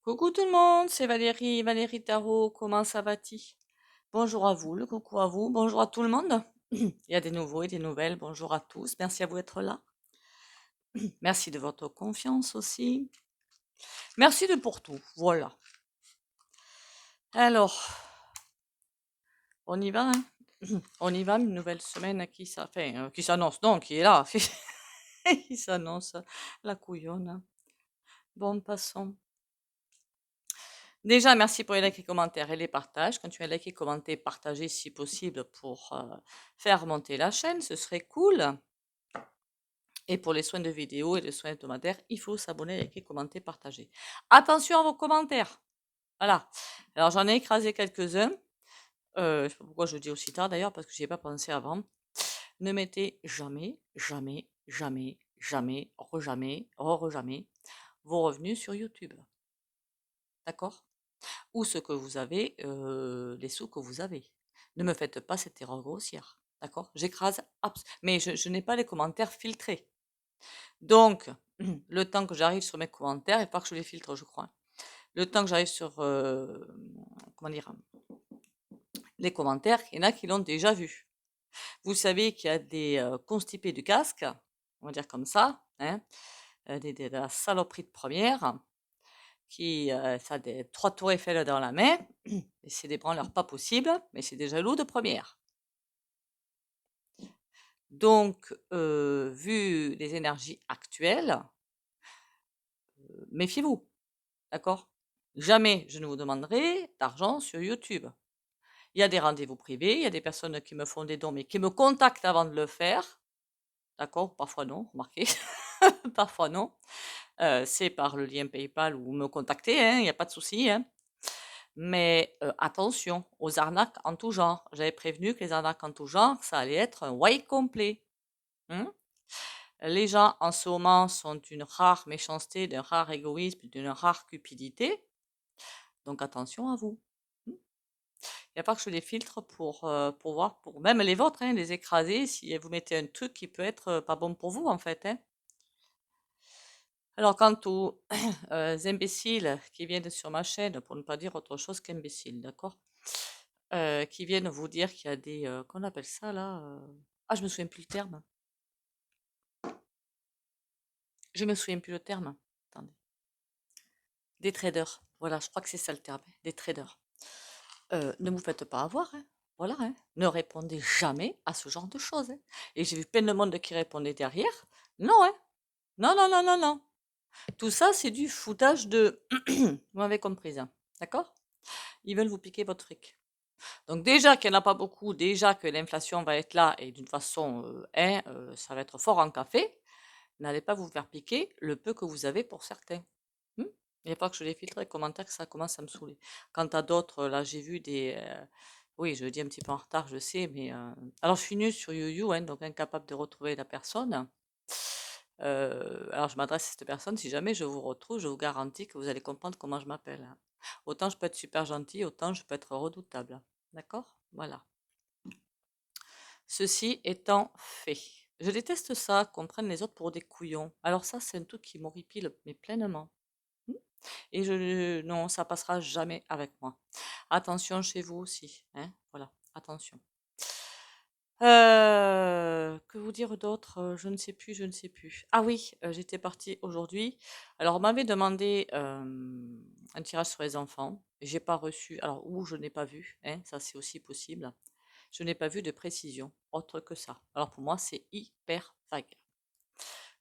Coucou tout le monde, c'est Valérie, Valérie Tarot, comment ça va-t-il? Bonjour à vous, le coucou à vous, bonjour à tout le monde. Il y a des nouveaux et des nouvelles, bonjour à tous, merci à vous d'être là. Merci de votre confiance aussi. Merci de pour tout, voilà. Alors, on y va, hein? On y va, une nouvelle semaine qui s'annonce, non, qui est là, qui s'annonce, la couillonne, hein. Bon, passons. Déjà, merci pour les likes et commentaires et les partages. Continuez à liker, commenter, partager si possible pour faire monter la chaîne, ce serait cool. Et pour les soins de vidéo et les soins hebdomadaires, il faut s'abonner, liker, commenter, partager. Attention à vos commentaires. Voilà. Alors, j'en ai écrasé quelques-uns. Je sais pas pourquoi je le dis aussi tard d'ailleurs, parce que j'y ai pas pensé avant. Ne mettez jamais, jamais, jamais, jamais, jamais vos revenus sur YouTube. D'accord? Ou ce que vous avez, les sous que vous avez. Ne me faites pas cette erreur grossière, d'accord? J'écrase mais je n'ai pas les commentaires filtrés. Donc, le temps que j'arrive sur mes commentaires, il faut pas que je les filtre, je crois. Le temps que j'arrive sur, comment dire? Les commentaires, il y en a qui l'ont déjà vu. Vous savez qu'il y a des, constipés du casque, on va dire comme ça, hein, de la saloperie de première qui, ça a des 3 tours Eiffel dans la main et c'est des branleurs pas possibles, mais c'est des jaloux de première. Donc, vu les énergies actuelles, méfiez-vous, d'accord? Jamais je ne vous demanderai d'argent sur YouTube. Il y a des rendez-vous privés, il y a des personnes qui me font des dons, mais qui me contactent avant de le faire, d'accord? Parfois non, remarquez, parfois non. C'est par le lien PayPal ou me contacter, hein, il y a pas de souci, hein. Mais attention aux arnaques en tout genre. J'avais prévenu que les arnaques en tout genre, ça allait être un white complet. Mmh. Les gens en ce moment sont d'une rare méchanceté, d'un rare égoïsme, d'une rare cupidité. Donc attention à vous. Mmh. Il n'y a pas que je les filtre pour voir, pour même les vôtres, hein, les écraser si vous mettez un truc qui peut être pas bon pour vous en fait, hein. Alors quant aux imbéciles qui viennent sur ma chaîne, pour ne pas dire autre chose qu'imbéciles, d'accord? Qui viennent vous dire qu'il y a des, qu'on appelle ça là? Ah, je me souviens plus le terme. Je me souviens plus le terme. Attendez. Des traders. Voilà, je crois que c'est ça le terme, des traders. Ne vous faites pas avoir, hein. Voilà, hein. Ne répondez jamais à ce genre de choses, hein. Et j'ai vu plein de monde qui répondait derrière. Non, hein. Non, non, non, non, non. Tout ça, c'est du foutage de vous m'avez comprise, hein. D'accord? Ils veulent vous piquer votre fric. Donc déjà qu'il y en a pas beaucoup, déjà que l'inflation va être là et d'une façon, hein, ça va être fort en café. N'allez pas vous faire piquer le peu que vous avez pour certains. Mmh? Il y a pas que je les filtre les commentaires que ça commence à me saouler. Quant à d'autres, là, j'ai vu des, oui, je le dis un petit peu en retard, je sais, mais, alors je suis nulle sur YouYou, hein, donc incapable de retrouver la personne. Alors je m'adresse à cette personne, si jamais je vous retrouve, je vous garantis que vous allez comprendre comment je m'appelle, hein. Autant je peux être super gentille, autant je peux être redoutable. D'accord? Voilà. Ceci étant fait. Je déteste ça, qu'on prenne les autres pour des couillons. Alors ça, c'est un truc qui m'horripile, mais pleinement. Mmh. Et non, ça passera jamais avec moi. Attention chez vous aussi, hein, voilà, attention. Que vous dire d'autre? Je ne sais plus, je ne sais plus. Ah oui, j'étais partie aujourd'hui. Alors on m'avait demandé, un tirage sur les enfants. J'ai pas reçu, alors ou je n'ai pas vu, hein, ça c'est aussi possible. Je n'ai pas vu de précision autre que ça. Alors pour moi, c'est hyper vague.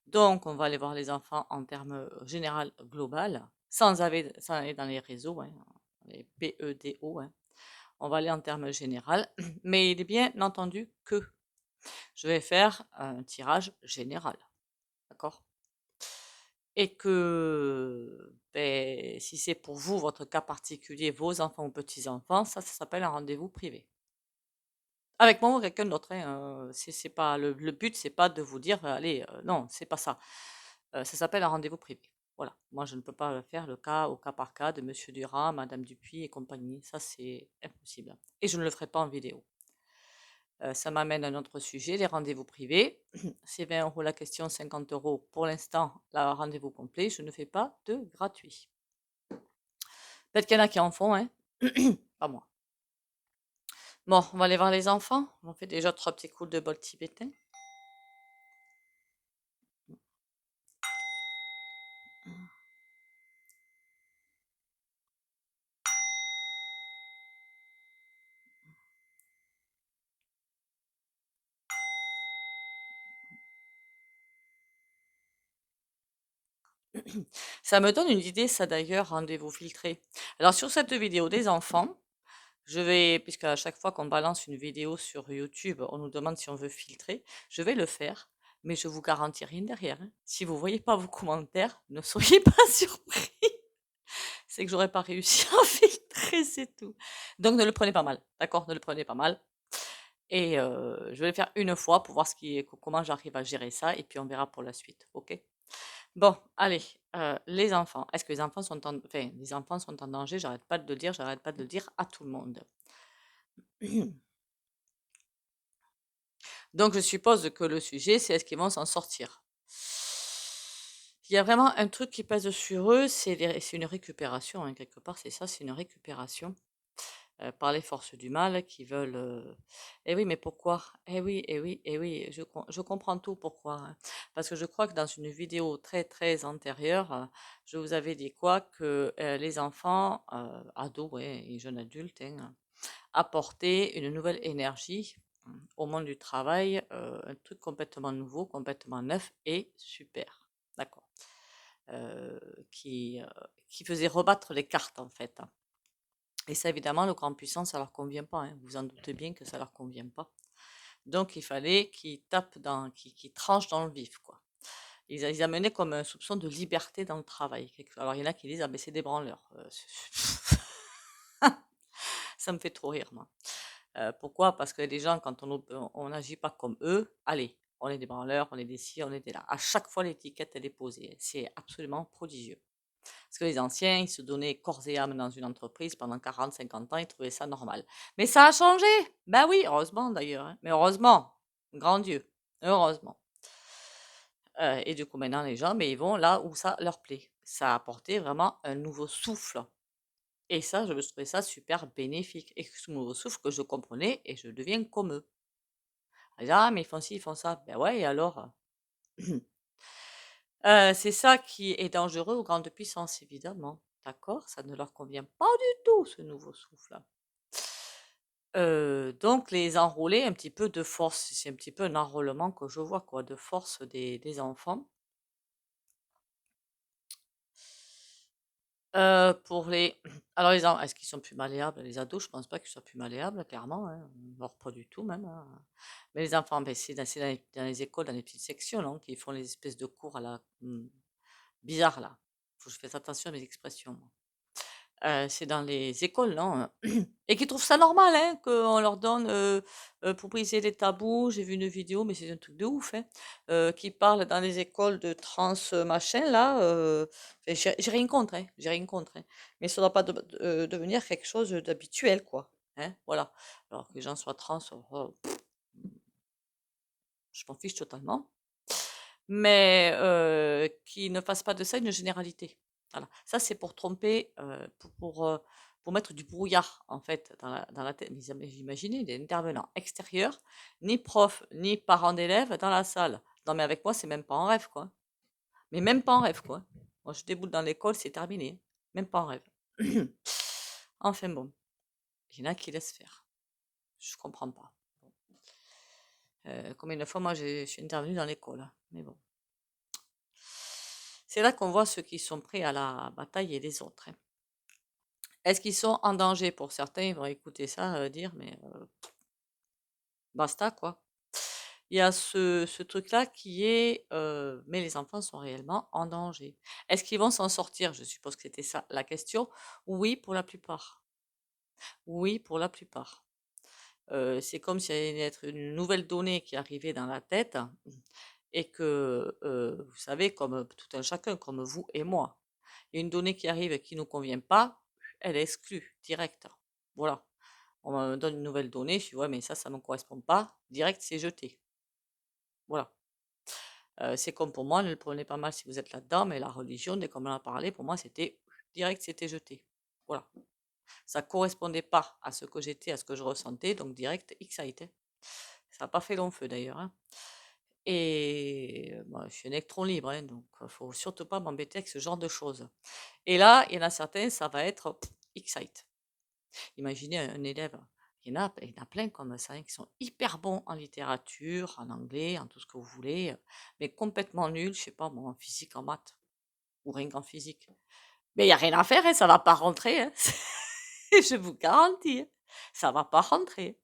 Donc on va aller voir les enfants en termes, général, global, sans aller dans les réseaux, hein, les PEDO, hein. On va aller en termes général, mais il est bien entendu que je vais faire un tirage général, d'accord? Et que, beh, si c'est pour vous, votre cas particulier, vos enfants ou petits-enfants, ça s'appelle un rendez-vous privé. Avec moi ou quelqu'un d'autre, hein, c'est pas le but, c'est pas de vous dire: «Allez», non, c'est pas ça. Ça s'appelle un rendez-vous privé. Voilà. Moi, je ne peux pas, faire le cas au cas par cas de monsieur Durand, madame Dupuis et compagnie. Ça, c'est impossible et je ne le ferai pas en vidéo. Ça m'amène à un autre sujet, les rendez-vous privés. C'est 20 € la question, 50 € pour l'instant, la rendez-vous complet. Je ne fais pas de gratuit. Peut-être qu'il y en a qui en font, hein. Pas moi. Bon, on va aller voir les enfants. On fait déjà 3 petits coups de bol tibétain. Ça me donne une idée, ça d'ailleurs, rendez-vous filtré. Alors sur cette vidéo des enfants, je vais, puisque à chaque fois qu'on balance une vidéo sur YouTube, on nous demande si on veut filtrer, je vais le faire, mais je vous garantis rien derrière, hein. Si vous voyez pas vos commentaires, ne soyez pas surpris. C'est que j'aurais pas réussi à filtrer, c'est tout. Donc ne le prenez pas mal, d'accord? Ne le prenez pas mal. Et je vais le faire une fois pour voir comment j'arrive à gérer ça, et puis on verra pour la suite, ok? Bon, allez, les enfants. Est-ce que les enfants sont en danger? J'arrête pas de le dire, j'arrête pas de le dire à tout le monde. Donc, je suppose que le sujet, c'est est-ce qu'ils vont s'en sortir? Il y a vraiment un truc qui pèse sur eux, c'est une récupération, hein, quelque part, c'est ça, c'est une récupération par les forces du mal qui veulent. Eh oui, mais pourquoi? Eh oui, eh oui, eh oui, je comprends tout pourquoi, hein. Parce que je crois que dans une vidéo très très antérieure, je vous avais dit quoi? Que les enfants, ados, ouais, et jeunes adultes, hein, apportaient une nouvelle énergie au monde du travail, un truc complètement nouveau, complètement neuf et super. D'accord. Euh, qui, euh, qui faisait rebattre les cartes en fait, hein. Et ça, évidemment, le grand puissant, ça leur convient pas, hein. Vous en doutez bien que ça leur convient pas. Donc, il fallait qu'ils qu'ils tranchent dans le vif, quoi. Ils amenaient comme un soupçon de liberté dans le travail. Alors, il y en a qui disent, ah ben c'est des branleurs. Ça me fait trop rire, moi. Pourquoi? Parce que les gens, quand on n'agit pas comme eux, allez, on est des branleurs, on est des ci, on est des là. À chaque fois, l'étiquette, elle est posée. C'est absolument prodigieux. Parce que les anciens, ils se donnaient corps et âme dans une entreprise pendant 40, 50 ans, ils trouvaient ça normal. Mais ça a changé. Ben oui, heureusement d'ailleurs, hein. Mais heureusement, grand Dieu, heureusement. Et du coup, maintenant, les gens, mais ils vont là où ça leur plaît. Ça a apporté vraiment un nouveau souffle. Et ça, je trouvais ça super bénéfique. Et ce nouveau souffle que je comprenais et je deviens comme eux. Ah, mais ils font ci, ils font ça. Ben ouais, et alors? C'est ça qui est dangereux aux grandes puissances, évidemment. D'accord? Ça ne leur convient pas du tout, ce nouveau souffle. Donc les enrôler un petit peu de force, c'est un petit peu un enrôlement que je vois quoi, de force des enfants. Pour les alors les en est-ce qu'ils sont plus malléables? Les ados, je pense pas qu'ils soient plus malléables, clairement, hein, voire pas du tout même, hein. Mais les enfants, beh, c'est dans les écoles, dans les petites sections, non, qui font les espèces de cours à la bizarres là. Faut que je fasse attention à mes expressions, moi. C'est dans les écoles, non? Et qui trouvent ça normal, hein, qu'on leur donne, pour briser les tabous. J'ai vu une vidéo, mais c'est un truc de ouf, hein, qui parle dans les écoles de trans, machin là, enfin j'ai rien contre, hein, j'ai rien contre, hein, mais ça doit pas devenir quelque chose d'habituel, quoi, hein, voilà. Alors que les gens soient trans, oh, je m'en fiche totalement, mais qu'ils ne fassent pas de ça une généralité. Voilà. Ça, c'est pour tromper, pour mettre du brouillard, en fait, dans la tête. Mais imaginez des intervenants extérieurs, ni profs, ni parents d'élèves dans la salle. Non, mais avec moi, c'est même pas en rêve, quoi. Mais même pas en rêve, quoi. Moi, je déboule dans l'école, c'est terminé. Même pas en rêve. Enfin bon, il y en a qui laissent faire. Je comprends pas. Combien de fois, moi, je suis intervenue dans l'école, hein. Mais bon. C'est là qu'on voit ceux qui sont prêts à la bataille et les autres, hein. Est-ce qu'ils sont en danger? Pour certains, ils vont écouter ça, dire: «Mais basta, quoi». Il y a ce truc-là qui est, mais les enfants sont réellement en danger. Est-ce qu'ils vont s'en sortir? Je suppose que c'était ça la question. Oui, pour la plupart. Oui, pour la plupart. C'est comme s'il y allait être une nouvelle donnée qui arrivait dans la tête et que, vous savez, comme tout un chacun, comme vous et moi. Il y a une donnée qui arrive et qui ne nous convient pas, elle est exclue, direct. Voilà. On me donne une nouvelle donnée, je dis: «Ouais, mais ça ne me correspond pas», direct, c'est jeté. Voilà. C'est comme pour moi, ne le prenez pas mal si vous êtes là-dedans, mais la religion, dès qu'on m'en a parlé, pour moi, c'était direct, c'était jeté. voilà. Ça correspondait pas à ce que j'étais, à ce que je ressentais, donc direct, X-Sight, hein. Ça n'a pas fait long feu d'ailleurs, hein. Et moi, je suis un électron libre, hein, donc faut surtout pas m'embêter avec ce genre de choses. Et là, il y en a certains, ça va être X-Sight. Imaginez un élève, il y en a plein comme ça, hein, qui sont hyper bons en littérature, en anglais, en tout ce que vous voulez, mais complètement nuls, je sais pas moi, en physique, en maths, ou rien qu'en physique. Mais il y a rien à faire, hein, ça va pas rentrer, hein. Je vous garantis, hein, ça va pas rentrer.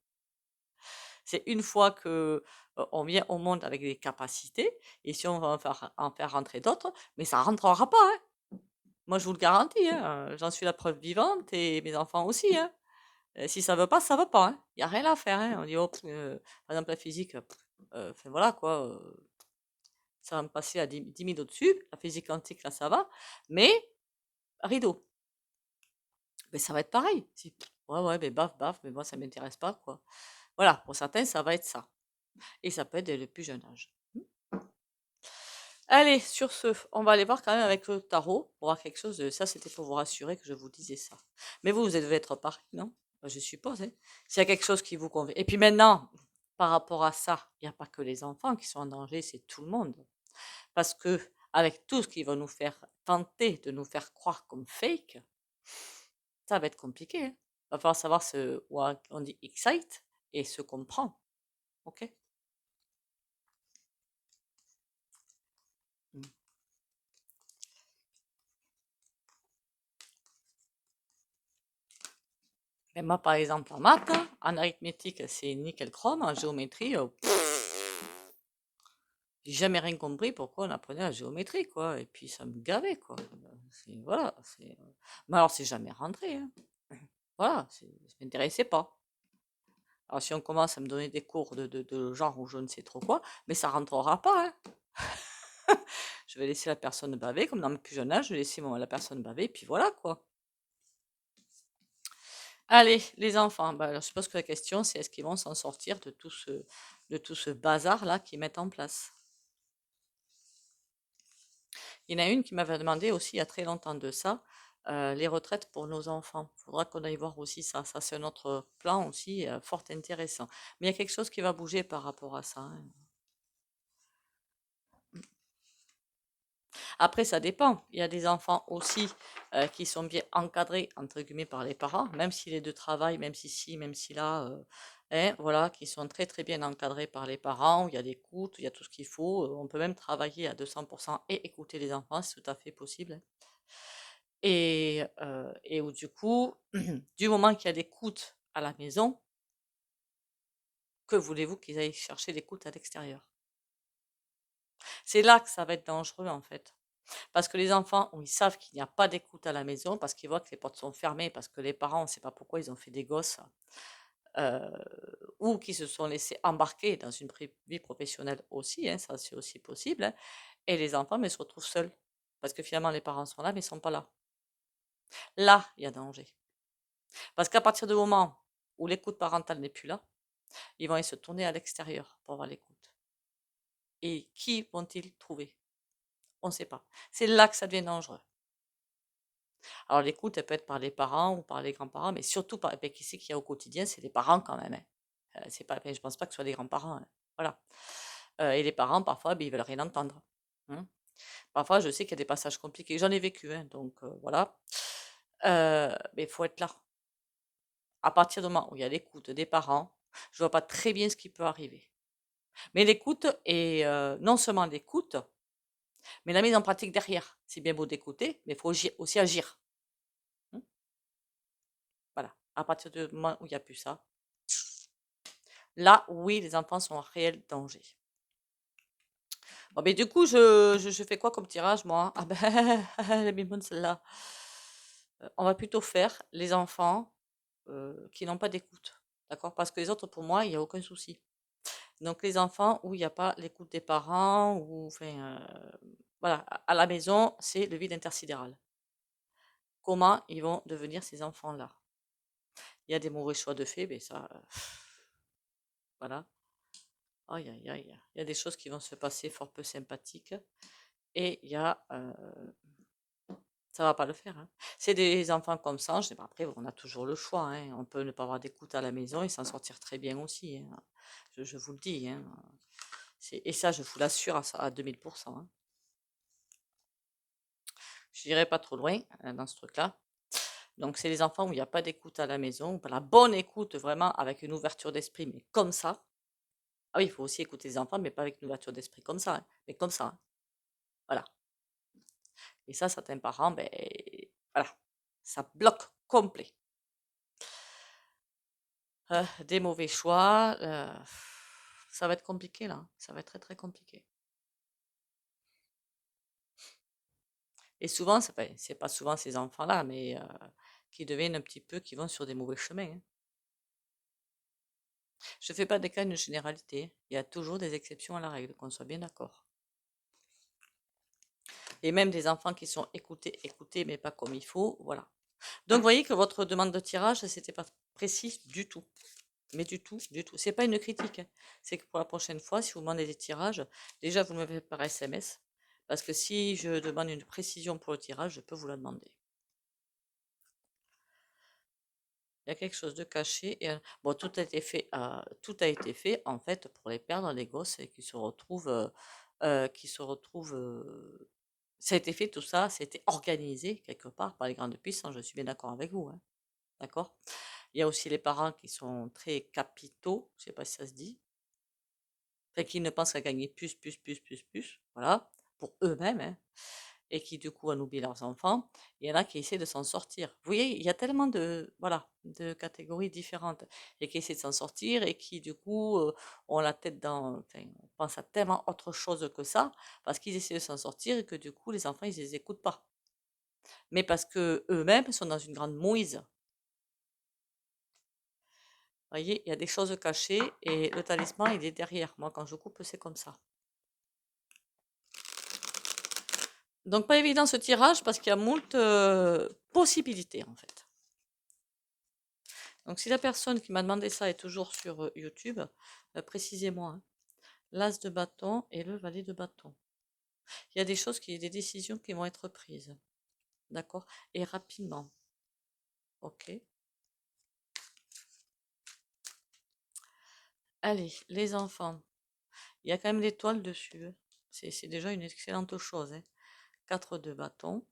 C'est une fois que on vient au monde avec des capacités, et si on va en faire rentrer d'autres, mais ça rentrera pas, hein. Moi, je vous le garantis, hein, j'en suis la preuve vivante et mes enfants aussi, hein. Si ça veut pas, hein. Il y a rien à faire, hein. On dit: «Oh, par exemple la physique, enfin voilà quoi, ça va me passer à 10 000 au-dessus. La physique quantique là, ça va, mais rideau». Mais ça va être pareil. Si ouais, ouais, mais baf, baf, mais moi ça m'intéresse pas quoi. Voilà, pour certains, ça va être ça, et ça peut être dès le plus jeune âge. Allez, sur ce, on va aller voir quand même avec le tarot pour voir quelque chose de ça, c'était pour vous rassurer que je vous disais ça. Mais vous devez être pareil, non? Bah, je suppose, hein. S'il y a quelque chose qui vous convient. Et puis maintenant, par rapport à ça, il n'y a pas que les enfants qui sont en danger, c'est tout le monde. Parce que avec tout ce qu'ils vont nous faire tenter de nous faire croire comme fake, ça va être compliqué, hein. Va falloir savoir ce on dit excite et se comprend. OK? Mmh. Mais moi, par exemple, en maths, hein, en arithmétique, c'est nickel chrome, en géométrie, j'ai jamais rien compris pourquoi on apprenait la géométrie, quoi. Et puis ça me gavait, quoi. Voilà, mais alors c'est jamais rentré, hein. Voilà, ça m'intéressait pas. Alors si on commence à me donner des cours de genre ou je ne sais trop quoi, mais ça rentrera pas, hein. Je vais laisser la personne baver, comme dans mon plus jeune âge, je vais laisser la personne baver, et puis voilà, quoi. Allez, les enfants, bah, alors, je suppose que la question, c'est est-ce qu'ils vont s'en sortir de tout ce bazar-là qu'ils mettent en place. Il y en a une qui m'avait demandé aussi il y a très longtemps de ça, les retraites pour nos enfants. Il faudra qu'on aille voir aussi ça. Ça, c'est un autre plan aussi fort intéressant. Mais il y a quelque chose qui va bouger par rapport à ça, hein. Après, ça dépend. Il y a des enfants aussi qui sont bien encadrés, entre guillemets, par les parents, même si les deux travaillent, même si ci, même si là, hein, voilà, qui sont très très bien encadrés par les parents, où il y a l'écoute, il y a tout ce qu'il faut. On peut même travailler à 200% et écouter les enfants, c'est tout à fait possible, hein. Et où du coup, du moment qu'il y a l'écoute à la maison, que voulez-vous qu'ils aillent chercher l'écoute à l'extérieur? C'est là que ça va être dangereux en fait. Parce que les enfants, où ils savent qu'il n'y a pas d'écoute à la maison, parce qu'ils voient que les portes sont fermées, parce que les parents, on ne sait pas pourquoi ils ont fait des gosses, euh, ou qui se sont laissés embarquer dans une vie professionnelle aussi, hein, ça c'est aussi possible, hein, et les enfants mais se retrouvent seuls. Parce que finalement les parents sont là mais ils ne sont pas là. Là, il y a danger. Parce qu'à partir du moment où l'écoute parentale n'est plus là, ils vont aller se tourner à l'extérieur pour avoir l'écoute. Et qui vont-ils trouver? On ne sait pas. C'est là que ça devient dangereux. Alors l'écoute, elle peut être par les parents ou par les grands-parents, mais surtout par qui c'est qu'il y a au quotidien, c'est les parents quand même, hein. C'est pas, enfin, je pense pas que ce soit les grands-parents, hein. Voilà. Et les parents, parfois, ben, ils veulent rien entendre, hein. Parfois, je sais qu'il y a des passages compliqués. J'en ai vécu, hein, donc voilà. Mais il faut être là. À partir du moment où il y a l'écoute des parents, je vois pas très bien ce qui peut arriver. Mais l'écoute est non seulement l'écoute, mais la mise en pratique derrière. C'est bien beau d'écouter, mais il faut aussi agir, hein. Voilà. À partir du moment où il n'y a plus ça, là, oui, les enfants sont en réel danger. Bon, mais du coup, je fais quoi comme tirage, moi? Ah ben, elle est bien bonne celle-là. On va plutôt faire les enfants qui n'ont pas d'écoute. D'accord? Parce que les autres, pour moi, il n'y a aucun souci. Donc, les enfants où il n'y a pas l'écoute des parents, ou enfin, voilà, à la maison, c'est le vide intersidéral. Comment ils vont devenir ces enfants-là? Il y a des mauvais choix de fait, mais ça, voilà. Aïe, aïe, aïe. Il y a des choses qui vont se passer fort peu sympathiques. Et il y a Ça va pas le faire, hein. C'est des enfants comme ça, je sais pas, après on a toujours le choix, hein. On peut ne pas avoir d'écoute à la maison et s'en sortir très bien aussi, hein. Je vous le dis, hein. Et ça, je vous l'assure à 2000%, hein. Je n'irai pas trop loin dans ce truc-là. Donc, c'est les enfants où il n'y a pas d'écoute à la maison, pas la bonne écoute vraiment avec une ouverture d'esprit, mais comme ça. Ah oui, il faut aussi écouter les enfants, mais pas avec une ouverture d'esprit comme ça, hein, mais comme ça, hein. Voilà. Et ça, certains parents, ben voilà, ça bloque complet. Des mauvais choix, ça va être compliqué là, ça va être très très compliqué. Et souvent, c'est pas souvent ces enfants-là, mais qui deviennent un petit peu, qui vont sur des mauvais chemins, hein. Je ne fais pas des cas de généralité. Il y a toujours des exceptions à la règle, qu'on soit bien d'accord. Et même des enfants qui sont écoutés, mais pas comme il faut, voilà. Donc, vous voyez que votre demande de tirage, c'était pas précis du tout. Mais du tout, du tout. C'est pas une critique, hein. C'est que pour la prochaine fois, si vous demandez des tirages, déjà, vous me le faites par SMS. Parce que si je demande une précision pour le tirage, je peux vous la demander. Il y a quelque chose de caché. Et, bon, tout a été fait, en fait, pour les perdre, les gosses, et qui se retrouvent, ça a été fait, tout ça, c'était organisé quelque part par les grandes puissances, je suis bien d'accord avec vous, hein, d'accord? Il y a aussi les parents qui sont très capitaux, je sais pas si ça se dit, enfin, qui ne pensent qu'à gagner plus, voilà, pour eux-mêmes, hein, et qui du coup en oublient leurs enfants. Il y en a qui essaient de s'en sortir. Vous voyez, il y a tellement de, voilà, de catégories différentes, et qui essaient de s'en sortir, et qui du coup ont la tête dans, enfin, on pense à tellement autre chose que ça, parce qu'ils essaient de s'en sortir, et que du coup les enfants ils les écoutent pas. Mais parce que eux-mêmes sont dans une grande mouise. Vous voyez, il y a des choses cachées, et le talisman il est derrière. Moi quand je coupe c'est comme ça. Donc pas évident ce tirage parce qu'il y a moult possibilités en fait. Donc si la personne qui m'a demandé ça est toujours sur YouTube, précisez-moi, hein. L'as de bâton et le valet de bâton. Il y a des décisions qui vont être prises. D'accord? Et rapidement. Ok. Allez, les enfants. Il y a quand même l'étoile dessus, hein. C'est déjà une excellente chose, hein. 4 de bâton.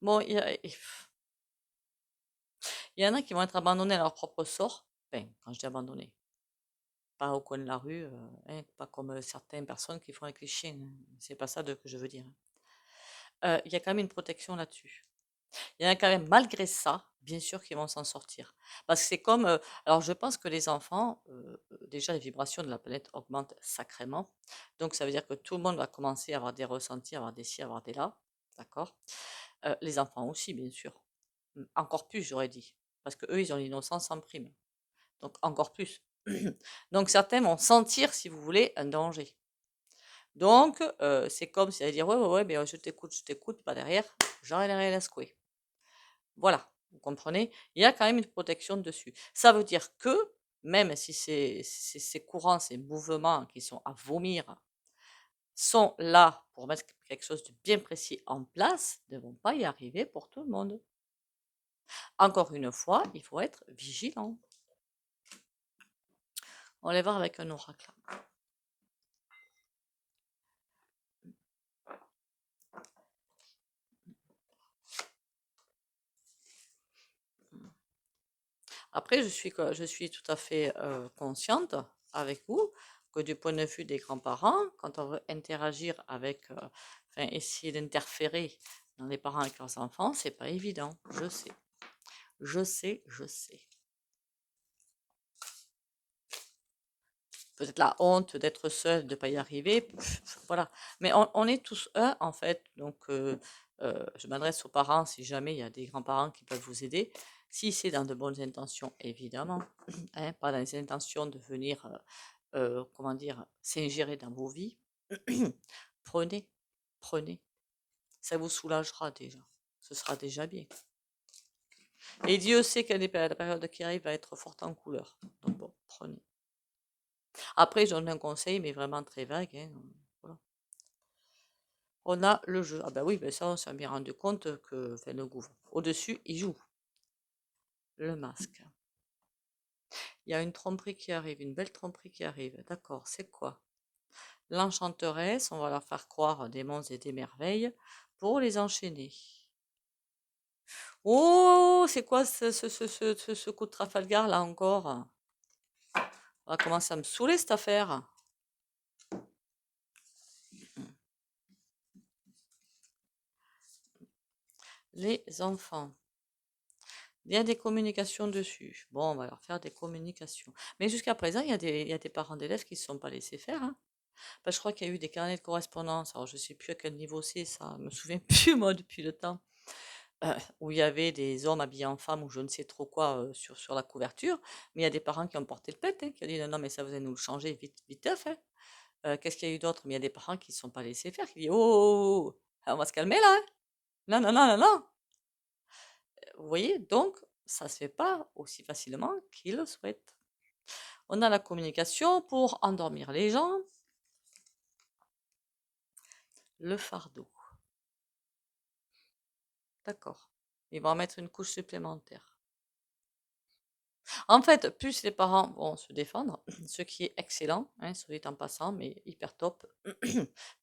Bon, il y en a qui vont être abandonnés à leur propre sort. Enfin, quand je dis abandonnés, pas au coin de la rue, hein, pas comme certaines personnes qui font avec les chiens, hein. C'est pas ça que je veux dire, hein. Il y a quand même une protection là-dessus. Il y en a quand même, malgré ça, bien sûr qu'ils vont s'en sortir. Parce que c'est comme, alors je pense que les enfants, déjà les vibrations de la planète augmentent sacrément. Donc ça veut dire que tout le monde va commencer à avoir des ressentis, à avoir des ci, à avoir des là. D'accord? Les enfants aussi, bien sûr. Encore plus, j'aurais dit. Parce que eux, ils ont l'innocence en prime. Donc encore plus. Donc certains vont sentir, si vous voulez, un danger. Donc c'est comme si elle dire ouais, mais je t'écoute, pas derrière, j'en ai rien à secouer. Voilà, vous comprenez? Il y a quand même une protection dessus. Ça veut dire que même si ces courants, ces mouvements qui sont à vomir sont là pour mettre quelque chose de bien précis en place, ne vont pas y arriver pour tout le monde. Encore une fois, il faut être vigilant. On va les voir avec un oracle. Après, je suis tout à fait consciente avec vous que du point de vue des grands-parents, quand on veut interagir avec, enfin, essayer d'interférer dans les parents avec leurs enfants, c'est pas évident. Je sais, je sais, je sais. Peut-être la honte d'être seul, de ne pas y arriver, voilà. Mais on est tous un, en fait. Donc, je m'adresse aux parents si jamais il y a des grands-parents qui peuvent vous aider. Si c'est dans de bonnes intentions, évidemment, hein, pas dans les intentions de venir, comment dire, s'ingérer dans vos vies. Prenez, prenez. Ça vous soulagera déjà. Ce sera déjà bien. Et Dieu sait que la période qui arrive va être forte en couleur. Donc bon, prenez. Après, je donne un conseil, mais vraiment très vague, hein, voilà. On a le jeu. Ah ben oui, ben ça, on s'est bien rendu compte que, enfin, le gouffre. Au-dessus, il joue le masque. Il y a une tromperie qui arrive, une belle tromperie qui arrive. D'accord, c'est quoi? L'enchanteresse, on va leur faire croire des monts et des merveilles pour les enchaîner. Oh, c'est quoi ce coup de Trafalgar là encore? On va commencer à me saouler cette affaire. Les enfants. Il y a des communications dessus. Bon, on va leur faire des communications. Mais jusqu'à présent, il y a des parents d'élèves qui ne se sont pas laissés faire, hein. Parce que je crois qu'il y a eu des carnets de correspondance. Alors, je ne sais plus à quel niveau c'est, ça. Je me souviens plus, moi, depuis le temps. Où il y avait des hommes habillés en femmes ou je ne sais trop quoi sur la couverture. Mais il y a des parents qui ont porté le pet, hein, qui ont dit non, non, mais ça, vous allez nous le changer vite, vite fait. Qu'est-ce qu'il y a eu d'autre? Mais il y a des parents qui ne se sont pas laissés faire, qui disent oh, oh, oh, oh, on va se calmer là, hein. Non, non, non, non, non. Vous voyez, donc, ça se fait pas aussi facilement qu'ils le souhaitent. On a la communication pour endormir les gens. Le fardeau. D'accord. Ils vont en mettre une couche supplémentaire. En fait, plus les parents vont se défendre, ce qui est excellent, hein, soit dit en passant, mais hyper top,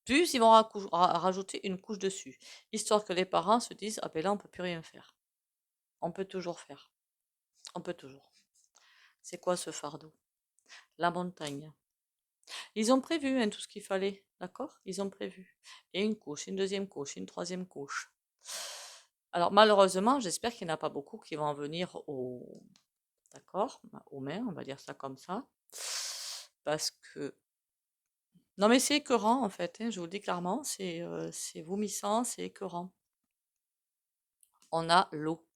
plus ils vont rajouter une couche dessus, histoire que les parents se disent, ah ben là, on peut plus rien faire. On peut toujours faire. On peut toujours. C'est quoi ce fardeau? La montagne. Ils ont prévu, hein, tout ce qu'il fallait, d'accord? Ils ont prévu. Et une couche, une deuxième couche, une troisième couche. Alors malheureusement, j'espère qu'il n'y en a pas beaucoup qui vont en venir d'accord, aux mains, on va dire ça comme ça. Parce que non mais c'est écœurant en fait, hein, je vous le dis clairement, c'est vomissant, c'est écœurant. On a l'eau.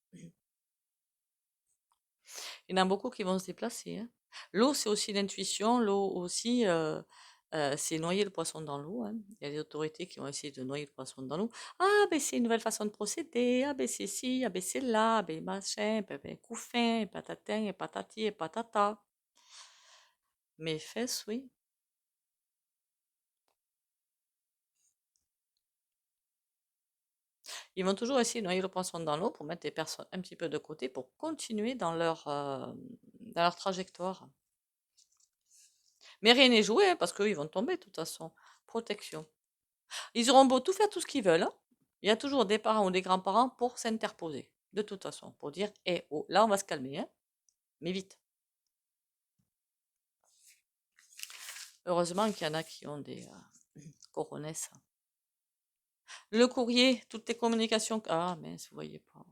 Il y en a beaucoup qui vont se déplacer, hein. L'eau, c'est aussi l'intuition, l'eau aussi, c'est noyer le poisson dans l'eau, hein. Il y a des autorités qui vont essayer de noyer le poisson dans l'eau. Ah, ben c'est une nouvelle façon de procéder, ah, ben c'est ci, ah, ben c'est là, ben machin, ben couffin, patatin, et patati, et patata. Mes fesses, oui. Ils vont toujours essayer de noyer le poisson dans l'eau pour mettre les personnes un petit peu de côté pour continuer dans leur trajectoire. Mais rien n'est joué, hein, parce qu'eux, ils vont tomber de toute façon. Protection. Ils auront beau tout faire tout ce qu'ils veulent, hein. Il y a toujours des parents ou des grands-parents pour s'interposer, de toute façon, pour dire, eh oh, là on va se calmer, hein, mais vite. Heureusement qu'il y en a qui ont des coronesses. Le courrier, toutes les communications. Ah, mince, vous voyez pas.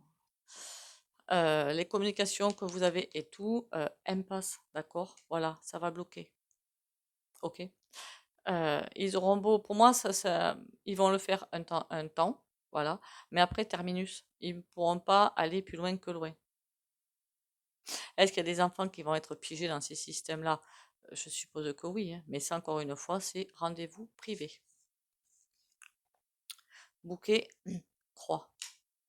Les communications que vous avez et tout, impasse, d'accord? Voilà, ça va bloquer. Ok? Ils auront beau, pour moi, ils vont le faire un temps, voilà. Mais après, terminus. Ils ne pourront pas aller plus loin que loin. Est-ce qu'il y a des enfants qui vont être piégés dans ces systèmes-là? Je suppose que oui, hein. Mais ça, encore une fois, c'est rendez-vous privé. Bouquet, croix.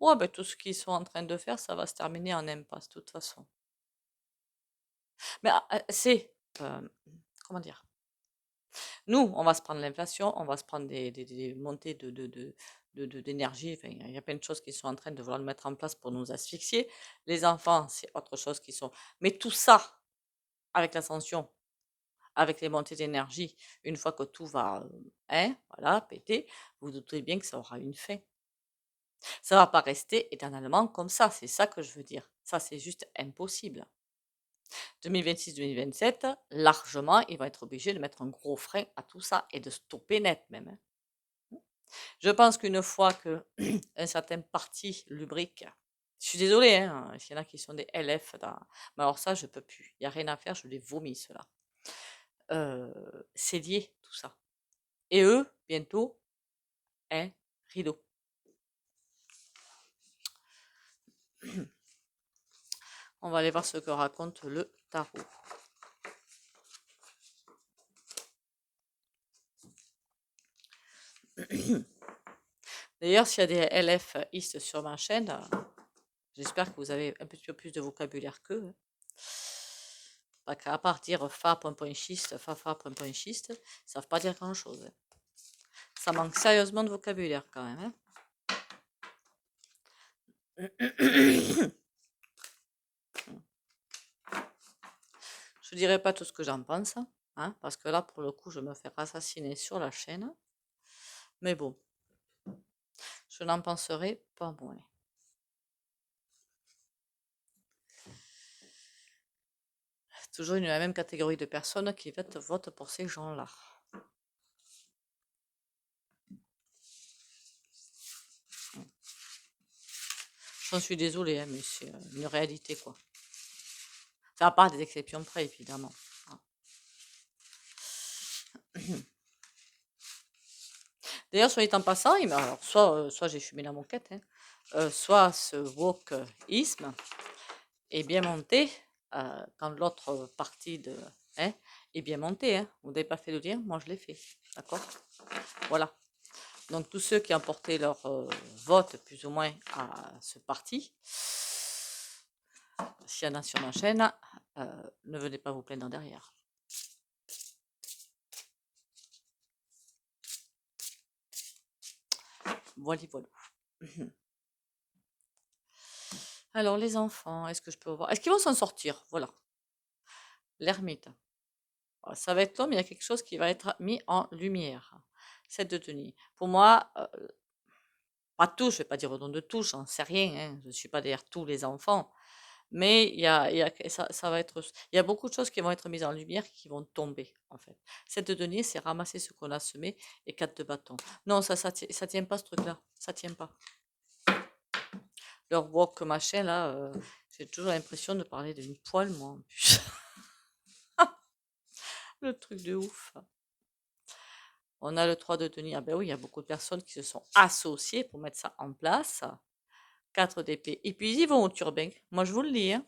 Ouais, ben, tout ce qu'ils sont en train de faire, ça va se terminer en impasse, de toute façon. Mais c'est, comment dire? Nous, on va se prendre l'inflation, on va se prendre des montées d'énergie. Enfin, il y a plein de choses qui sont en train de vouloir nous mettre en place pour nous asphyxier. Les enfants, c'est autre chose qui sont. Mais tout ça, avec l'ascension, avec les montées d'énergie, une fois que tout va, hein, voilà, péter, vous doutez bien que ça aura une fin. Ça va pas rester éternellement comme ça, c'est ça que je veux dire. Ça, c'est juste impossible. 2026-2027, largement, ils vont être obligés de mettre un gros frein à tout ça et de stopper net même, hein. Je pense qu'une fois que un certain parti lubrique, je suis désolée, hein, s'il y en a qui sont des LF, mais alors ça, je peux plus. Il n'y a rien à faire, je les vomis, ceux-là. C'est lié, tout ça. Et eux, bientôt, un rideau. On va aller voir ce que raconte le tarot. D'ailleurs, s'il y a des LF-istes sur ma chaîne, j'espère que vous avez un petit peu plus de vocabulaire qu'eux, hein. Pas qu'à part dire fa, point, point, schiste, fa, fa, point, point, schiste, ils ne savent pas dire grand-chose, hein. Ça manque sérieusement de vocabulaire quand même, hein. Je dirais pas tout ce que j'en pense, hein, parce que là, pour le coup, je me fais assassiner sur la chaîne. Mais bon, je n'en penserai pas moins. Toujours la même catégorie de personnes qui votent pour ces gens-là. J'en suis désolée, hein, mais c'est une réalité, quoi. Ça à part des exceptions près, évidemment. D'ailleurs, soit en passant, alors, soit j'ai fumé la moquette, hein, soit ce wokeisme est bien monté quand l'autre partie hein, est bien monté. Hein. Vous n'avez pas fait le lien, moi je l'ai fait. D'accord. Voilà. Donc tous ceux qui ont porté leur vote plus ou moins à ce parti, s'il y en a sur ma chaîne, ne venez pas vous plaindre derrière. Voilà, voilà. Alors les enfants, est-ce que je peux voir? Est-ce qu'ils vont s'en sortir? Voilà. L'ermite. Ça va être long, mais il y a quelque chose qui va être mis en lumière. Cette de tenue. Pour moi, pas tous, je ne vais pas dire au nom de tous, j'en sais rien, hein, je ne suis pas derrière tous les enfants. Mais ça va être, il y a beaucoup de choses qui vont être mises en lumière qui vont tomber, en fait. Cette de denier, c'est ramasser ce qu'on a semé et 4 de bâton. Non, ça tient pas ce truc-là. Ça tient pas. Leur wok machin, là, j'ai toujours l'impression de parler d'une poêle, moi, en plus. Le truc de ouf. On a le 3 de denier. Ah ben oui, il y a beaucoup de personnes qui se sont associées pour mettre ça en place. 4 d'épée. Et puis ils vont au turbin. Moi, je vous le dis, hein.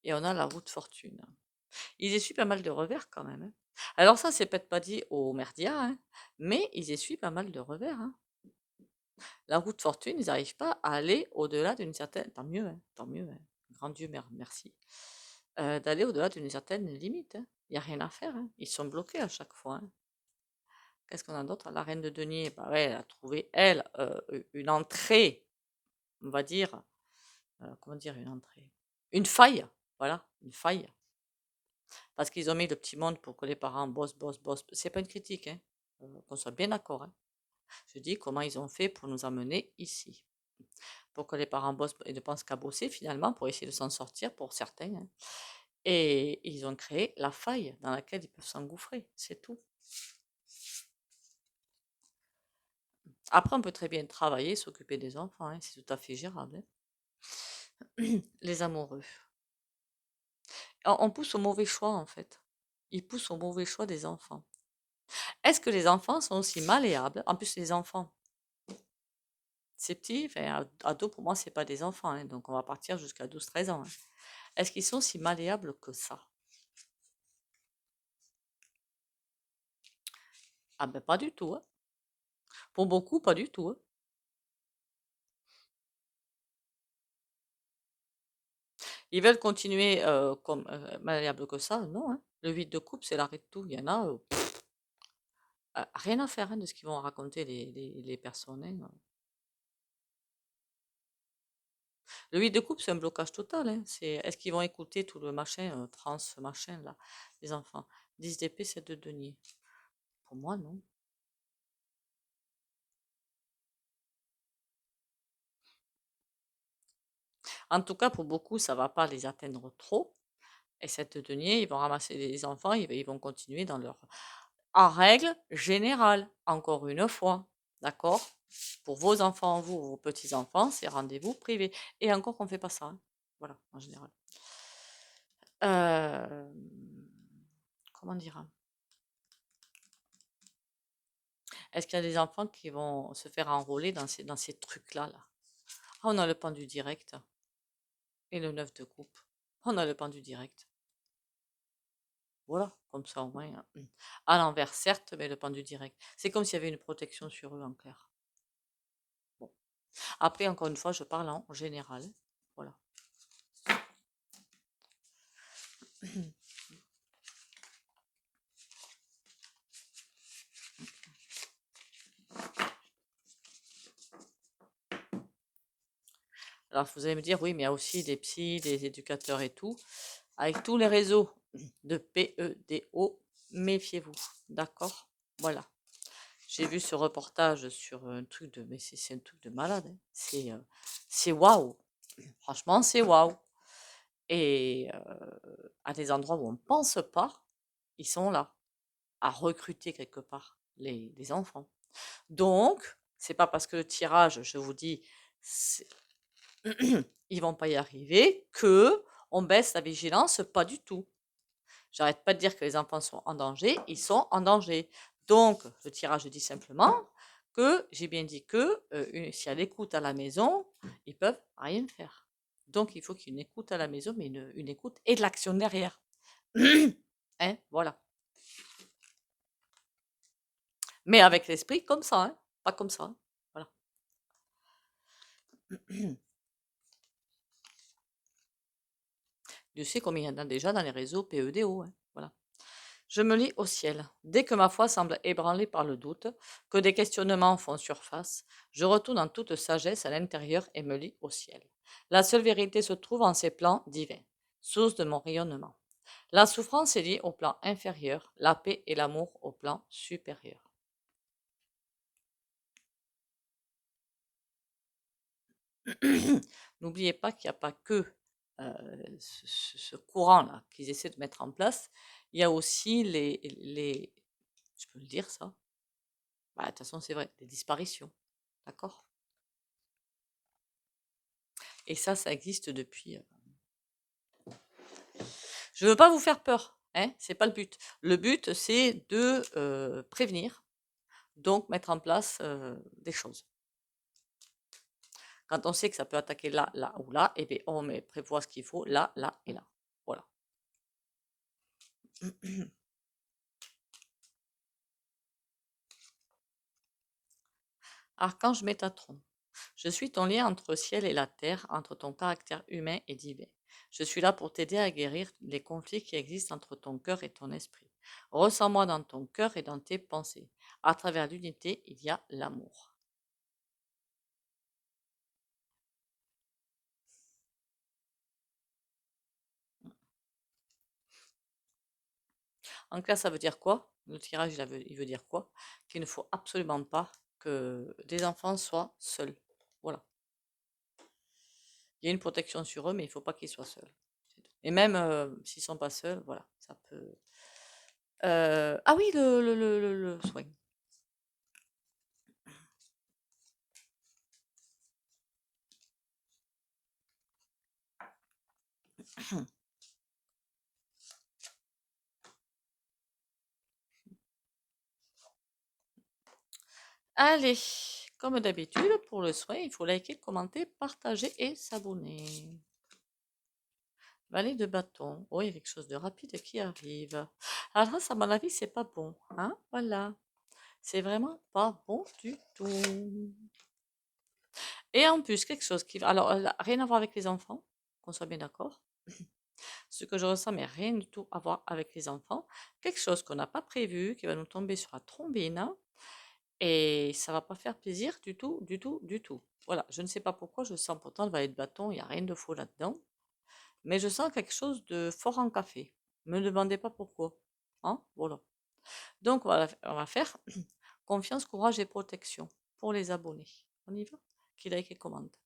Et on a la roue de fortune. Ils essuient pas mal de revers quand même, hein. Alors ça, c'est peut-être pas dit au merdia, hein, mais ils essuient pas mal de revers, hein. La roue de fortune, ils n'arrivent pas à aller au-delà d'une certaine... Tant mieux, hein. Grand Dieu, merci. D'aller au-delà d'une certaine limite, hein. Il n'y a rien à faire, hein. Ils sont bloqués à chaque fois, hein. Qu'est-ce qu'on a d'autre? La reine de denier, bah ouais, elle a trouvé, elle, une entrée, on va dire, comment dire une entrée? Une faille, voilà, une faille. Parce qu'ils ont mis le petit monde pour que les parents bossent, bossent, bossent. C'est pas une critique, hein, qu'on soit bien d'accord, hein. Je dis comment ils ont fait pour nous amener ici. Pour que les parents bossent et ne pensent qu'à bosser finalement pour essayer de s'en sortir pour certains, hein. Et ils ont créé la faille dans laquelle ils peuvent s'engouffrer, c'est tout. Après, on peut très bien travailler, s'occuper des enfants, hein, c'est tout à fait gérable, hein. Les amoureux. On pousse au mauvais choix, en fait. Ils poussent au mauvais choix des enfants. Est-ce que les enfants sont aussi malléables? En plus, les enfants, c'est petit, enfin, ados, pour moi, c'est pas des enfants, hein, donc on va partir jusqu'à 12-13 ans, hein. Est-ce qu'ils sont si malléables que ça? Ah ben pas du tout, hein. Pour beaucoup, pas du tout, hein. Ils veulent continuer comme malléables que ça, non, hein. Le vide de couple, c'est l'arrêt de tout. Il y en a rien à faire, hein, de ce qu'ils vont raconter les personnes, hein. Le vide de couple, c'est un blocage total, hein. Est-ce qu'ils vont écouter tout le machin, trans, machin, là, les enfants? 10 d'épée, 7 de denier. Pour moi, non. En tout cas, pour beaucoup, ça va pas les atteindre trop. Et cette denier, ils vont ramasser les enfants, ils vont continuer dans leur... En règle générale, encore une fois, d'accord? Pour vos enfants, vous, vos petits-enfants, c'est rendez-vous privé. Et encore qu'on ne fait pas ça, hein. Voilà, en général. Euh, Comment dire? Est-ce qu'il y a des enfants qui vont se faire enrôler dans ces trucs-là, là? Ah, on a le pendu direct et le 9 de coupe. On a le pendu direct. Voilà, comme ça au moins, hein. À l'envers, certes, mais le pendu direct. C'est comme s'il y avait une protection sur eux en clair. Bon. Après, encore une fois, je parle en général. Voilà. Alors, vous allez me dire, oui, mais il y a aussi des psys, des éducateurs et tout. Avec tous les réseaux de PEDO, méfiez-vous. D'accord? Voilà. J'ai vu ce reportage sur un truc de... Mais c'est un truc de malade, hein. C'est waouh. Franchement, c'est waouh. Et à des endroits où on ne pense pas, ils sont là, à recruter quelque part les enfants. Donc, c'est pas parce que le tirage, je vous dis, ils vont pas y arriver, que on baisse la vigilance, pas du tout. J'arrête pas de dire que les enfants sont en danger, ils sont en danger. Donc, le tirage dit simplement que j'ai bien dit que si elle écoute à la maison, ils peuvent rien faire. Donc, il faut qu'il y ait une écoute à la maison, mais une écoute et de l'action derrière. Hein, voilà. Mais avec l'esprit comme ça, hein, pas comme ça. Hein, voilà. Je sais combien il y en a déjà dans les réseaux PEDO. Hein, voilà. Je me lis au ciel. Dès que ma foi semble ébranlée par le doute, que des questionnements font surface, je retourne en toute sagesse à l'intérieur et me lis au ciel. La seule vérité se trouve en ces plans divins, source de mon rayonnement. La souffrance est liée au plan inférieur, la paix et l'amour au plan supérieur. N'oubliez pas qu'il n'y a pas que ce courant-là qu'ils essaient de mettre en place, il y a aussi je peux le dire ça? Bah, de toute façon, c'est vrai, les disparitions. D'accord? Et ça existe depuis. Je ne veux pas vous faire peur, hein, c'est pas le but. Le but, c'est de prévenir, donc mettre en place des choses. Quand on sait que ça peut attaquer là, là ou là, et bien on prévoit ce qu'il faut là, là et là. Voilà. Archange Métatron. Je suis ton lien entre le ciel et la terre, entre ton caractère humain et divin. Je suis là pour t'aider à guérir les conflits qui existent entre ton cœur et ton esprit. Ressens-moi dans ton cœur et dans tes pensées. À travers l'unité, il y a l'amour. En clair, ça veut dire quoi? Le tirage, il veut dire quoi? Qu'il ne faut absolument pas que des enfants soient seuls. Voilà. Il y a une protection sur eux, mais il ne faut pas qu'ils soient seuls. Et même s'ils ne sont pas seuls, voilà, ça peut. Ah oui, le soin. Allez, comme d'habitude, pour le soin, il faut liker, commenter, partager et s'abonner. Valet de bâton. Oh, il y a quelque chose de rapide qui arrive. Alors ça, à mon avis, c'est pas bon. Hein? Voilà. C'est vraiment pas bon du tout. Et en plus, quelque chose qui va... Alors, rien à voir avec les enfants, qu'on soit bien d'accord. Ce que je ressens, mais rien du tout à voir avec les enfants. Quelque chose qu'on n'a pas prévu, qui va nous tomber sur la trombine. Et ça va pas faire plaisir du tout, du tout, du tout. Voilà, je ne sais pas pourquoi, je sens pourtant le valet de bâton, il n'y a rien de faux là-dedans. Mais je sens quelque chose de fort en café. Me demandez pas pourquoi. Hein? Voilà. Donc, on va faire confiance, courage et protection pour les abonnés. On y va? Qui like et commente.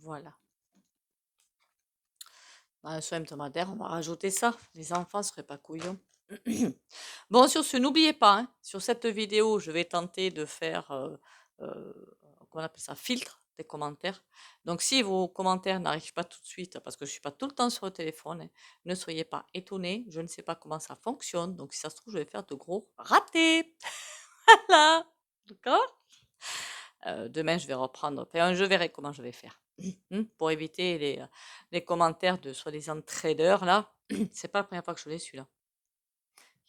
Voilà. Dans le soin hebdomadaire, on va rajouter ça. Les enfants seraient pas couillons. Bon, sur ce, n'oubliez pas, hein, sur cette vidéo, je vais tenter de faire, comment on appelle ça, filtre des commentaires. Donc, si vos commentaires n'arrivent pas tout de suite, parce que je ne suis pas tout le temps sur le téléphone, hein, ne soyez pas étonnés. Je ne sais pas comment ça fonctionne. Donc, si ça se trouve, je vais faire de gros ratés. Voilà. D'accord? Demain, je vais reprendre. Enfin, je verrai comment je vais faire. Pour éviter les commentaires de soi-disant traders, là. C'est pas la première fois que je l'ai, celui-là.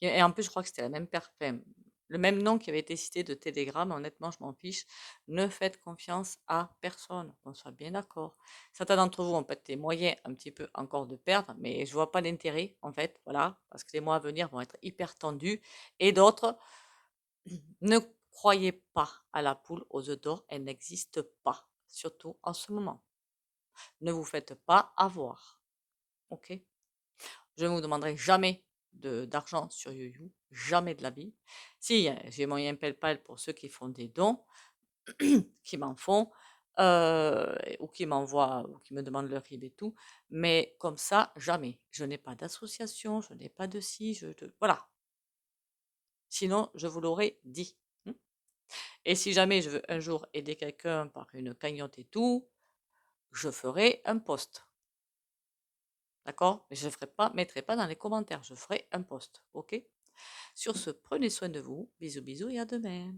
Et en plus, je crois que c'était la même enfin, le même nom qui avait été cité de Telegram. Honnêtement, je m'en fiche. Ne faites confiance à personne. On soit bien d'accord. Certains d'entre vous ont peut-être les moyens un petit peu encore de perdre, mais je vois pas d'intérêt, en fait. Voilà. Parce que les mois à venir vont être hyper tendus. Et d'autres, ne croyez pas à la poule aux œufs d'or. Elle n'existe pas. Surtout en ce moment. Ne vous faites pas avoir. OK? Je ne vous demanderai jamais d'argent sur YoYo, jamais de la vie. Si, j'ai moyen PayPal pour ceux qui font des dons, qui m'en font, ou qui m'envoient, ou qui me demandent leur RIB et tout, mais comme ça, jamais. Je n'ai pas d'association, je n'ai pas de ci, voilà. Sinon, je vous l'aurais dit. Et si jamais je veux un jour aider quelqu'un par une cagnotte et tout, je ferai un post. D'accord? Mais je ne mettrai pas dans les commentaires, je ferai un post. OK? Sur ce, prenez soin de vous. Bisous, bisous et à demain.